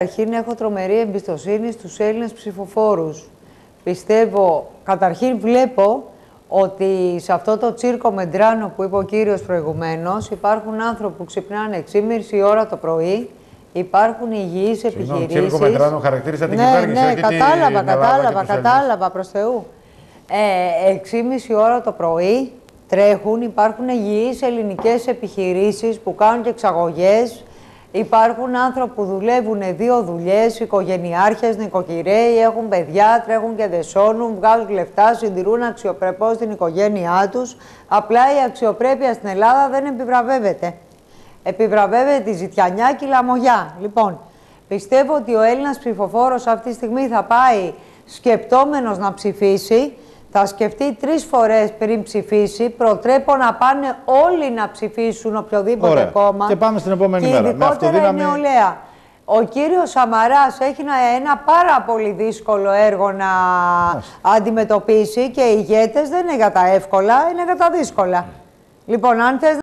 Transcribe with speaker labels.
Speaker 1: Καταρχήν έχω τρομερή εμπιστοσύνη στους Έλληνες ψηφοφόρους. Πιστεύω, καταρχήν βλέπω ότι σε αυτό το τσίρκο Μεντράνο που είπε ο κύριος προηγουμένως υπάρχουν άνθρωποι που ξυπνάνε 6.30 ώρα το πρωί, υπάρχουν υγιείς επιχειρήσεις.
Speaker 2: Τσίρκο Μεντράνο χαρακτήρισε την κυβέρνηση.
Speaker 1: Ναι, κατάλαβα προς Θεού. 6.30 ώρα το πρωί τρέχουν, υπάρχουν υγιείς ελληνικές επιχειρήσεις που κάνουν και εξαγωγές. Υπάρχουν άνθρωποι που δουλεύουν 2 δουλειές, οικογενειάρχες, νοικοκυρέοι, έχουν παιδιά, τρέχουν και δεσώνουν, βγάζουν λεφτά, συντηρούν αξιοπρεπώς την οικογένειά τους. Απλά η αξιοπρέπεια στην Ελλάδα δεν επιβραβεύεται. Επιβραβεύεται τη ζητιανιά και η λαμογιά. Λοιπόν, πιστεύω ότι ο Έλληνας ψηφοφόρος αυτή τη στιγμή θα πάει σκεπτόμενος να ψηφίσει. Θα σκεφτεί 3 φορές πριν ψηφίσει. Προτρέπω να πάνε όλοι να ψηφίσουν οποιοδήποτε κόμμα.
Speaker 2: Και πάμε στην επόμενη
Speaker 1: και
Speaker 2: μέρα.
Speaker 1: Ειδικότερα η νεολαία. Ο κύριος Σαμαράς έχει ένα πάρα πολύ δύσκολο έργο να αντιμετωπίσει και οι ηγέτες δεν είναι για τα εύκολα, είναι για τα δύσκολα. Λοιπόν, αν θες